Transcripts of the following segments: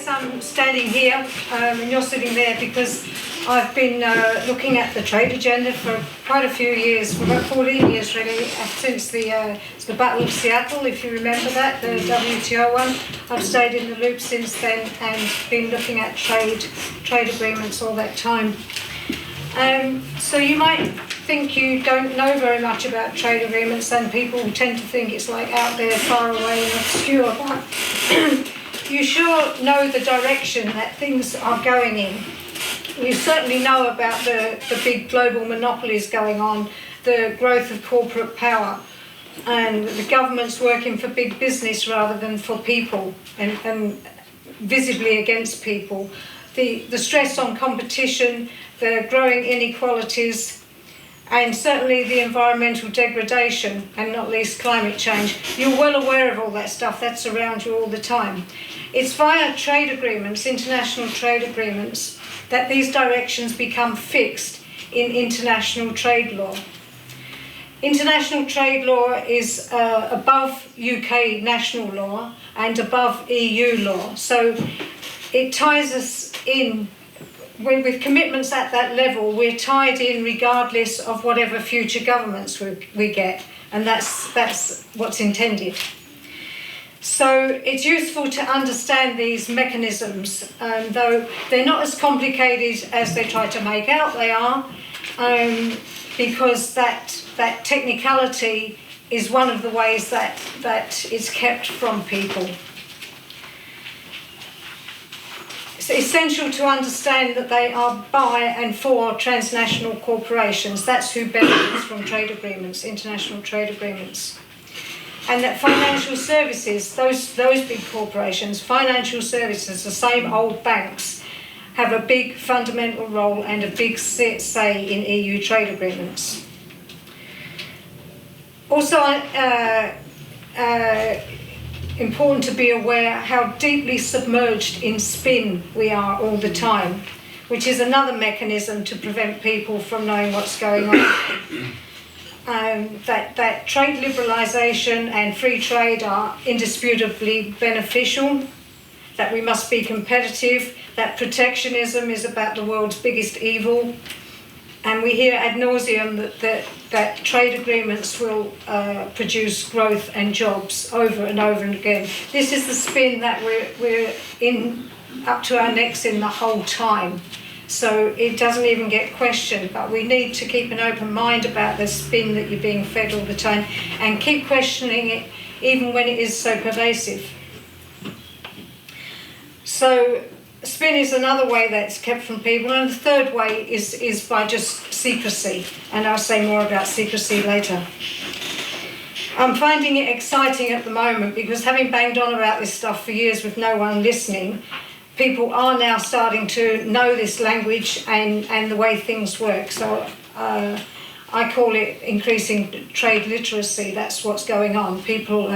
guess I'm standing here and you're sitting there because I've been looking at the trade agenda for quite a few years, for about 14 years really, since the Battle of Seattle, if you remember that, the WTO one. I've stayed in the loop since then and been looking at trade agreements all that time. So you might think you don't know very much about trade agreements, and people tend to think it's like out there far away and obscure, but you sure know the direction that things are going in. You certainly know about the big global monopolies going on, the growth of corporate power, and the government's working for big business rather than for people and visibly against people. The stress on competition, the growing inequalities, and certainly the environmental degradation, and not least climate change. You're well aware of all that stuff, that's around you all the time. It's via trade agreements, international trade agreements, that these directions become fixed in international trade law. International trade law is above UK national law and above EU law, so it ties us in. With commitments at that level, we're tied in regardless of whatever future governments we get, and that's what's intended. So it's useful to understand these mechanisms, though they're not as complicated as they try to make out they are, because that technicality is one of the ways that it's kept from people. It's essential to understand that they are by and for transnational corporations. That's who benefits from trade agreements, international trade agreements. And that financial services, those big corporations, financial services, the same old banks, have a big fundamental role and a big say in EU trade agreements. Also, important to be aware how deeply submerged in spin we are all the time, which is another mechanism to prevent people from knowing what's going on. That trade liberalisation and free trade are indisputably beneficial, that we must be competitive, that protectionism is about the world's biggest evil, and we hear ad nauseum that trade agreements will produce growth and jobs over and over and again. This is the spin that we're in up to our necks in the whole time. So it doesn't even get questioned, but we need to keep an open mind about the spin that you're being fed all the time and keep questioning it even when it is so pervasive. So spin is another way that's kept from people, and the third way is by just secrecy, and I'll say more about secrecy later. I'm finding it exciting at the moment because having banged on about this stuff for years with no one listening, people are now starting to know this language and the way things work. So I call it increasing trade literacy. That's what's going on. People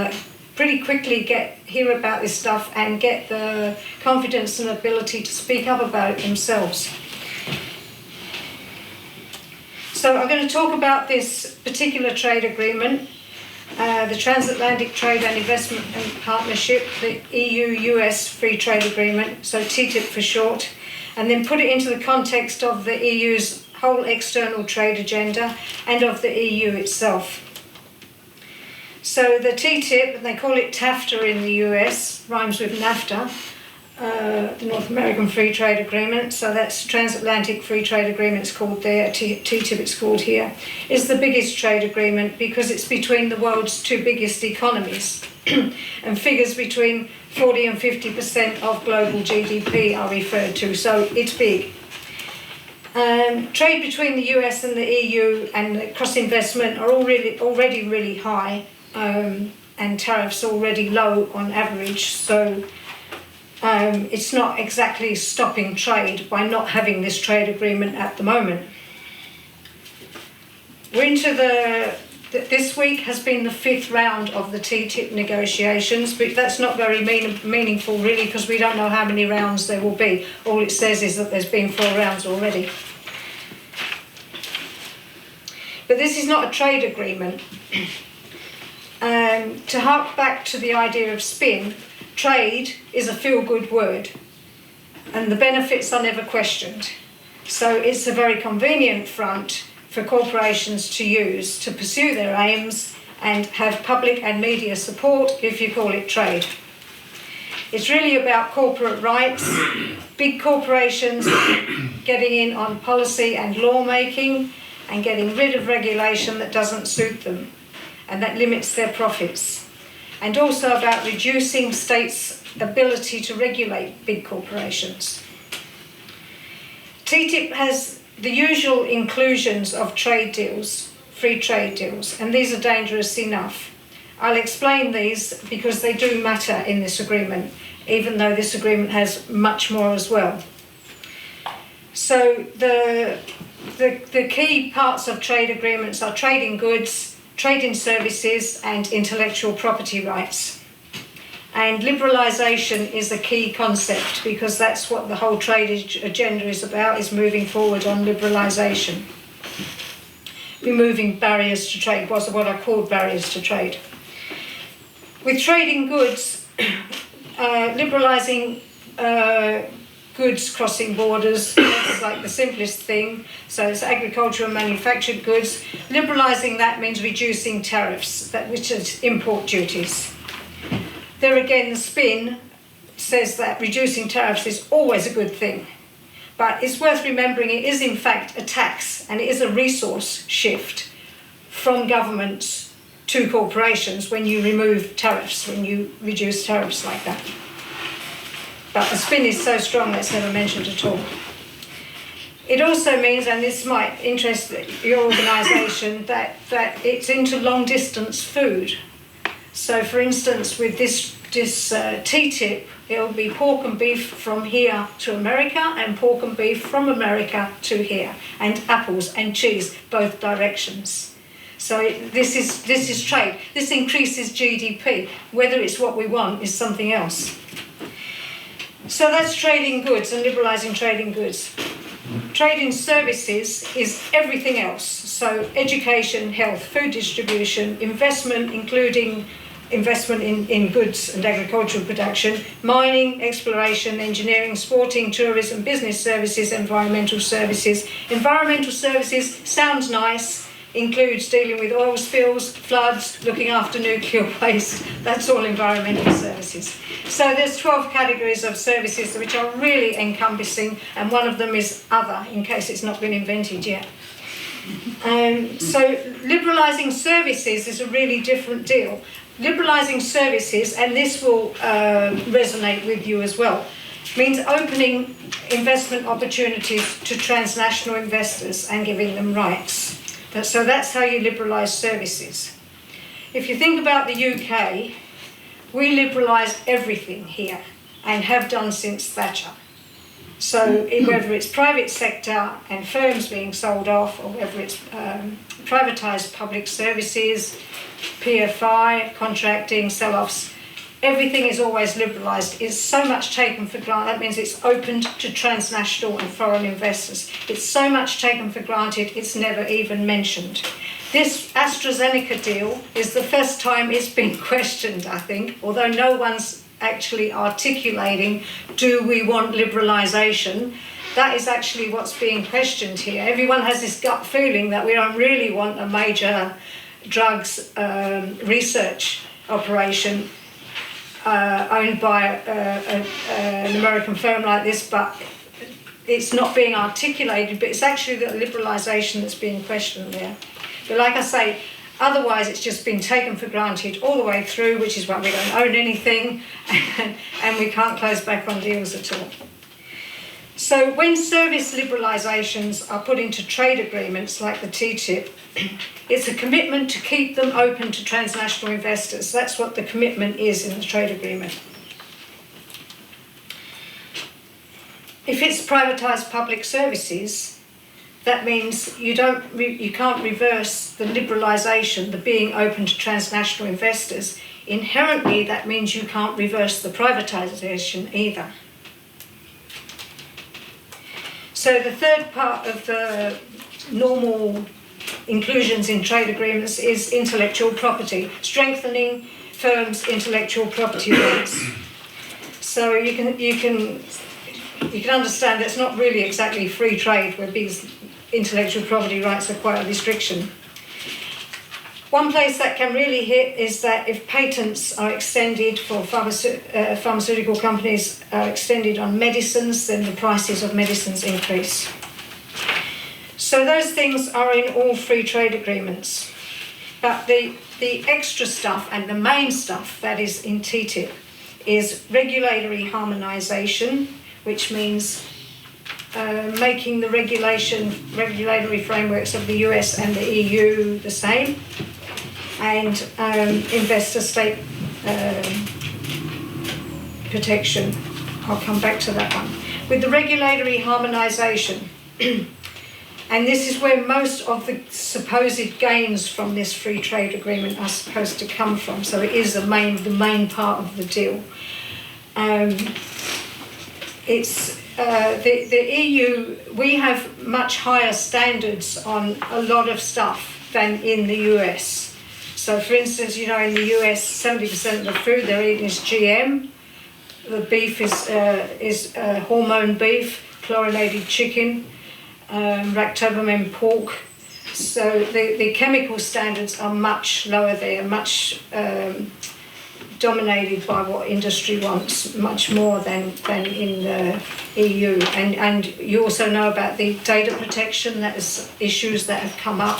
pretty quickly hear about this stuff and get the confidence and ability to speak up about it themselves. So I'm going to talk about this particular trade agreement, the Transatlantic Trade and Investment and Partnership, the EU-US Free Trade Agreement, so TTIP for short, and then put it into the context of the EU's whole external trade agenda and of the EU itself. So the TTIP, and they call it TAFTA in the US, rhymes with NAFTA, the North American Free Trade Agreement, so that's Transatlantic Free Trade Agreement, it's called there, TTIP it's called here, is the biggest trade agreement because it's between the world's two biggest economies and figures between 40 and 50% of global GDP are referred to, so it's big. Trade between the US and the EU and cross-investment are already really high, and tariffs already low on average, so it's not exactly stopping trade by not having this trade agreement at the moment. We're into this week has been the 5th round of the TTIP negotiations, but that's not very meaningful really because we don't know how many rounds there will be. All it says is that there's been 4 rounds already. But this is not a trade agreement. To hark back to the idea of spin, trade is a feel-good word. and the benefits are never questioned. So it's a very convenient front for corporations to use to pursue their aims and have public and media support if you call it trade. It's really about corporate rights, big corporations getting in on policy and lawmaking and getting rid of regulation that doesn't suit them and that limits their profits. And also about reducing states' ability to regulate big corporations. TTIP has the usual inclusions of trade deals, free trade deals, and these are dangerous enough. I'll explain these because they do matter in this agreement, even though this agreement has much more as well. So the key parts of trade agreements are trade in goods, trade in services, and intellectual property rights. And liberalisation is a key concept because that's what the whole trade agenda is about, is moving forward on liberalisation. Removing barriers to trade was what I called barriers to trade. With trade in goods, liberalising goods crossing borders, that's like the simplest thing. So it's agricultural and manufactured goods. Liberalising that means reducing tariffs, which is import duties. There again, the spin says that reducing tariffs is always a good thing. But it's worth remembering it is in fact a tax and it is a resource shift from governments to corporations when you remove tariffs, when you reduce tariffs like that. But the spin is so strong that it's never mentioned at all. It also means, and this might interest your organisation, that it's into long-distance food. So, for instance, with this TTIP, it'll be pork and beef from here to America and pork and beef from America to here, and apples and cheese, both directions. So this is trade. This increases GDP. Whether it's what we want is something else. So that's trade in goods and liberalising trade in goods. Trade in services is everything else. So education, health, food distribution, investment, including investment in goods and agricultural production, mining, exploration, engineering, sporting, tourism, business services, environmental services. Environmental services sounds nice, includes dealing with oil spills, floods, looking after nuclear waste. That's all environmental services. So there's 12 categories of services which are really encompassing, and one of them is other, in case it's not been invented yet. So liberalising services is a really different deal. Liberalising services, and this will resonate with you as well, means opening investment opportunities to transnational investors and giving them rights. So that's how you liberalise services. If you think about the UK, we liberalise everything here and have done since Thatcher. So whether it's private sector and firms being sold off, or whether it's privatised public services, PFI, contracting, sell-offs, everything is always liberalised. It's so much taken for granted. That means it's opened to transnational and foreign investors. It's so much taken for granted, it's never even mentioned. This AstraZeneca deal is the first time it's been questioned, I think, although no one's actually articulating, do we want liberalisation? That is actually what's being questioned here. Everyone has this gut feeling that we don't really want a major drugs research operation owned by an American firm like this, but it's not being articulated, but it's actually the liberalisation that's being questioned there. But like I say, otherwise it's just been taken for granted all the way through, which is why we don't own anything and we can't close back on deals at all. So when service liberalisations are put into trade agreements like the TTIP, it's a commitment to keep them open to transnational investors. That's what the commitment is in the trade agreement. If it's privatised public services, that means you can't reverse the liberalisation, the being open to transnational investors. Inherently, that means you can't reverse the privatisation either. So the third part of the normal inclusions in trade agreements is intellectual property, strengthening firms' intellectual property rights. So you can you can understand that's not really exactly free trade, where these intellectual property rights are quite a restriction. One place that can really hit is that if patents are extended for pharmaceutical companies are extended on medicines, then the prices of medicines increase. So those things are in all free trade agreements. But the extra stuff and the main stuff that is in TTIP is regulatory harmonization, which means making the regulatory frameworks of the US and the EU the same, and investor-state protection. I'll come back to that one. With the regulatory harmonization, and this is where most of the supposed gains from this free trade agreement are supposed to come from. So it is the main part of the deal. It's the EU. We have much higher standards on a lot of stuff than in the US. So, for instance, in the US, 70% of the food they're eating is GM. The beef is hormone beef, chlorinated chicken. Ractopamine pork. So the chemical standards are much lower there, much dominated by what industry wants, much more than in the EU. And you also know about the data protection, that is issues that have come up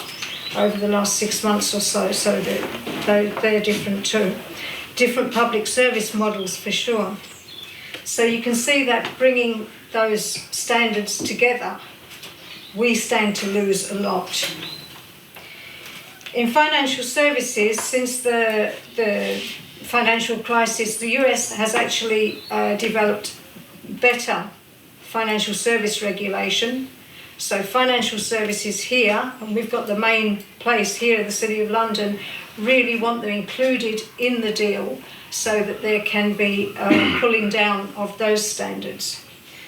over the last 6 months or so, so they're different too. Different public service models for sure. So you can see that bringing those standards together, we stand to lose a lot. In financial services, since the financial crisis, the US has actually developed better financial service regulation. So financial services here, and we've got the main place here in the City of London, really want them included in the deal so that there can be pulling down of those standards.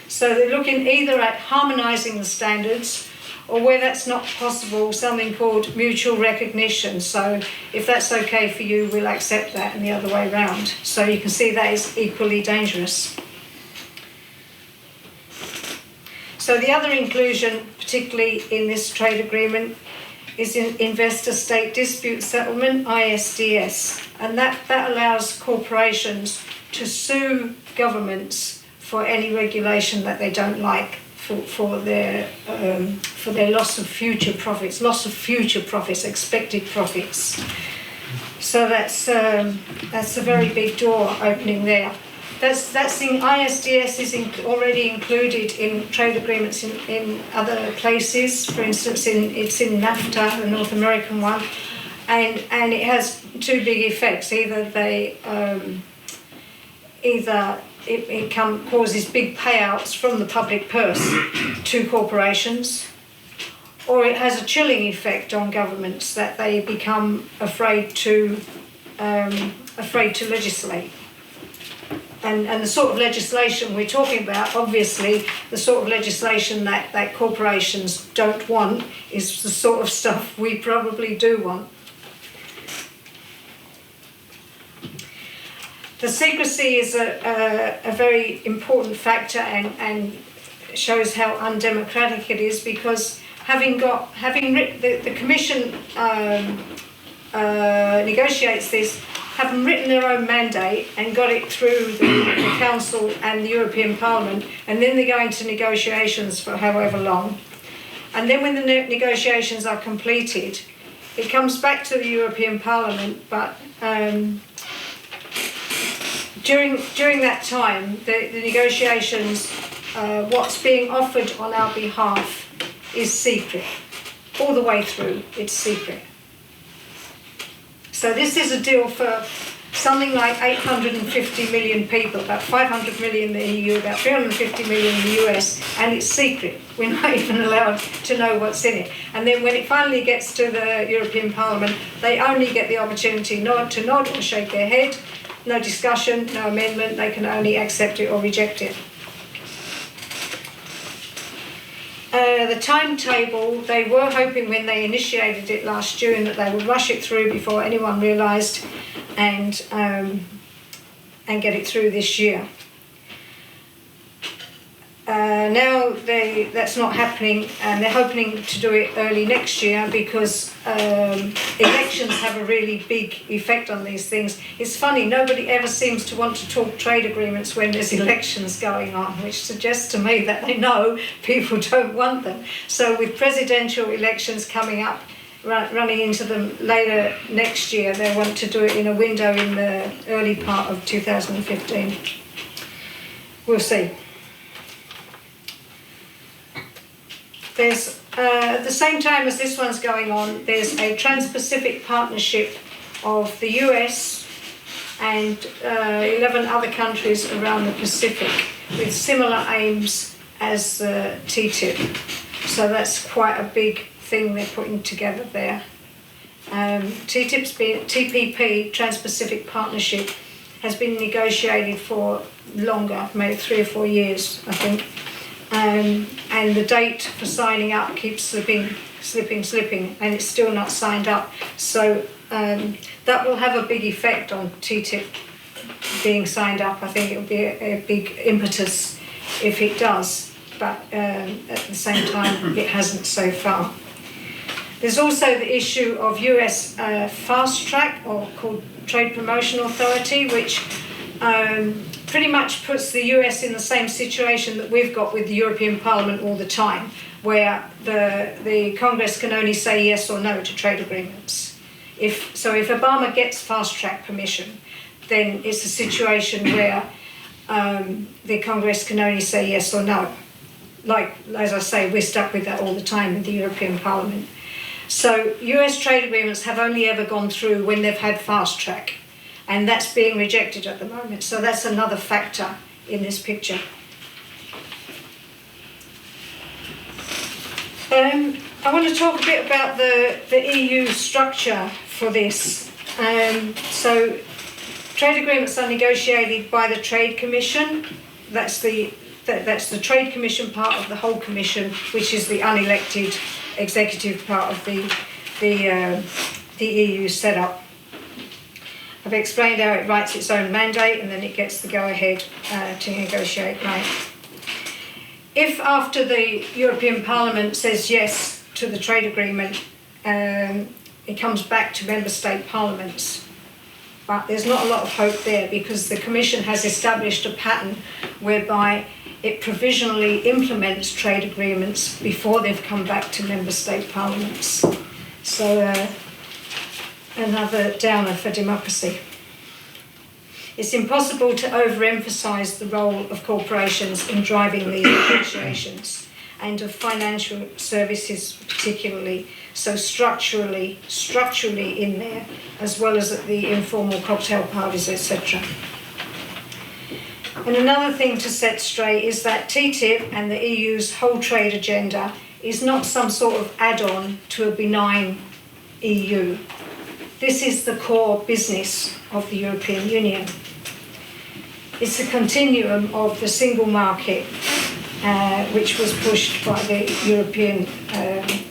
So they're looking either at harmonising the standards, or where that's not possible, something called mutual recognition. So if that's okay for you, we'll accept that, and the other way round. So you can see that is equally dangerous. So the other inclusion, particularly in this trade agreement, is in investor-state dispute settlement, ISDS. And that allows corporations to sue governments for any regulation that they don't like, for their loss of future profits, expected profits. So that's a very big door opening there. That's in ISDS is already included in trade agreements in other places. For instance, it's in NAFTA, the North American one, and it has two big effects. It causes big payouts from the public purse to corporations, or it has a chilling effect on governments that they become afraid to legislate. And the sort of legislation we're talking about, obviously, the sort of legislation that corporations don't want is the sort of stuff we probably do want. The secrecy is a very important factor and shows how undemocratic it is, because the Commission negotiates this, having written their own mandate and got it through the Council and the European Parliament, and then they go into negotiations for however long. And then when the negotiations are completed, it comes back to the European Parliament, but during that time, the negotiations, what's being offered on our behalf is secret. All the way through, it's secret. So this is a deal for something like 850 million people, about 500 million in the EU, about 350 million in the US, and it's secret. We're not even allowed to know what's in it. And then when it finally gets to the European Parliament, they only get the opportunity to nod or shake their head. No discussion, no amendment, they can only accept it or reject it. The timetable, they were hoping when they initiated it last June that they would rush it through before anyone realised and get it through this year. Now that's not happening, and they're hoping to do it early next year because elections have a really big effect on these things. It's funny, nobody ever seems to want to talk trade agreements when there's elections going on, which suggests to me that they know people don't want them. So with presidential elections coming up, running into them later next year, they want to do it in a window in the early part of 2015. We'll see. There's, at the same time as this one's going on, there's a Trans-Pacific Partnership of the US and 11 other countries around the Pacific with similar aims as TTIP. So that's quite a big thing they're putting together there. TPP, Trans-Pacific Partnership, has been negotiated for longer, maybe 3 or 4 years, I think. And the date for signing up keeps slipping, and it's still not signed up. So that will have a big effect on TTIP being signed up. I think it will be a big impetus if it does, but at the same time, it hasn't so far. There's also the issue of US fast track, or called Trade Promotion Authority, which pretty much puts the US in the same situation that we've got with the European Parliament all the time, where the Congress can only say yes or no to trade agreements. If Obama gets fast track permission, then it's a situation where the Congress can only say yes or no. Like, as I say, we're stuck with that all the time with the European Parliament. So US trade agreements have only ever gone through when they've had fast track, and that's being rejected at the moment. So that's another factor in this picture. I want to talk a bit about the EU structure for this. So trade agreements are negotiated by the Trade Commission. That's the Trade Commission part of the whole Commission, which is the unelected executive part of the EU setup. I've explained how it writes its own mandate and then it gets the go-ahead to negotiate. Right. If after the European Parliament says yes to the trade agreement, it comes back to member state parliaments. But there's not a lot of hope there because the Commission has established a pattern whereby it provisionally implements trade agreements before they've come back to member state parliaments. So another downer for democracy. It's impossible to overemphasise the role of corporations in driving these negotiations, and of financial services particularly, so structurally in there, as well as at the informal cocktail parties, etc. And another thing to set straight is that TTIP and the EU's whole trade agenda is not some sort of add-on to a benign EU. This is the core business of the European Union. It's a continuum of the single market, which was pushed by the European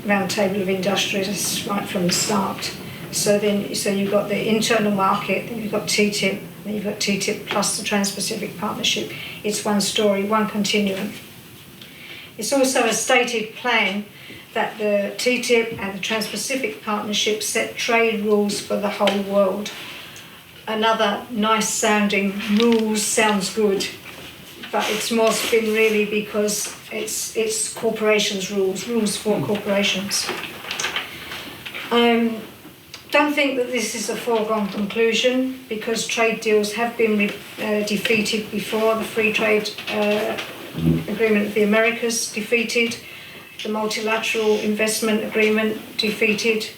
Roundtable of Industrialists right from the start. So you've got the internal market, then you've got TTIP, then you've got TTIP plus the Trans-Pacific Partnership. It's one story, one continuum. It's also a stated plan that the TTIP and the Trans-Pacific Partnership set trade rules for the whole world. Another nice sounding rules sounds good, but it's more spin really because it's corporations' rules for corporations. Don't think that this is a foregone conclusion because trade deals have been defeated before. The Free Trade Agreement of the Americas defeated, the Multilateral Investment Agreement defeated,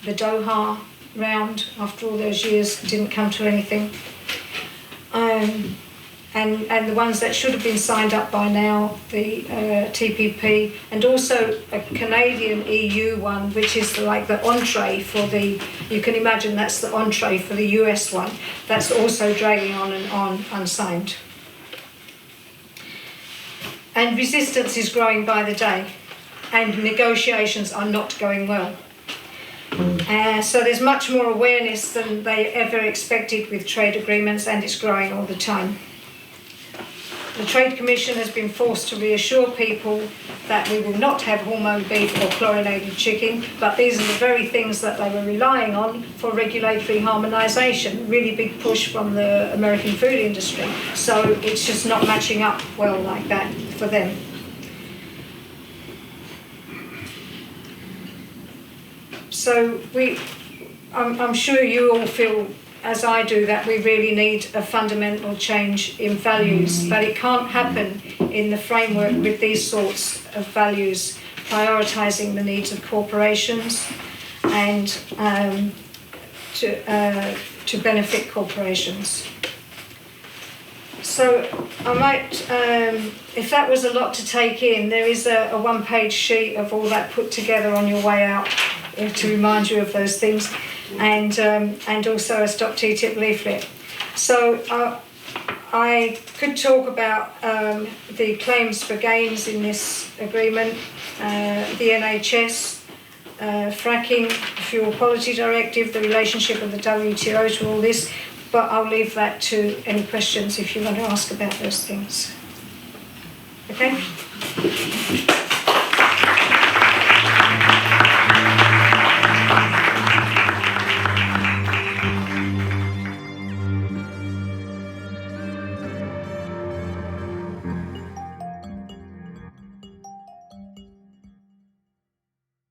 the Doha round after all those years didn't come to anything. And the ones that should have been signed up by now, the TPP, and also a Canadian EU one, which is the entree for the, you can imagine that's the entree for the US one, that's also dragging on and on unsigned. And resistance is growing by the day, and negotiations are not going well. So there's much more awareness than they ever expected with trade agreements, and it's growing all the time. The Trade Commission has been forced to reassure people that we will not have hormone beef or chlorinated chicken, but these are the very things that they were relying on for regulatory harmonisation. Really big push from the American food industry. So it's just not matching up well like that for them. So I'm sure you all feel, as I do, that we really need a fundamental change in values, but it can't happen in the framework with these sorts of values, prioritising the needs of corporations and to benefit corporations. So I might, if that was a lot to take in, there is a one-page sheet of all that put together on your way out to remind you of those things, and also a Stop TTIP leaflet. So I could talk about the claims for gains in this agreement, the NHS, fracking, Fuel Quality Directive, the relationship of the WTO to all this, but I'll leave that to any questions if you want to ask about those things. Okay?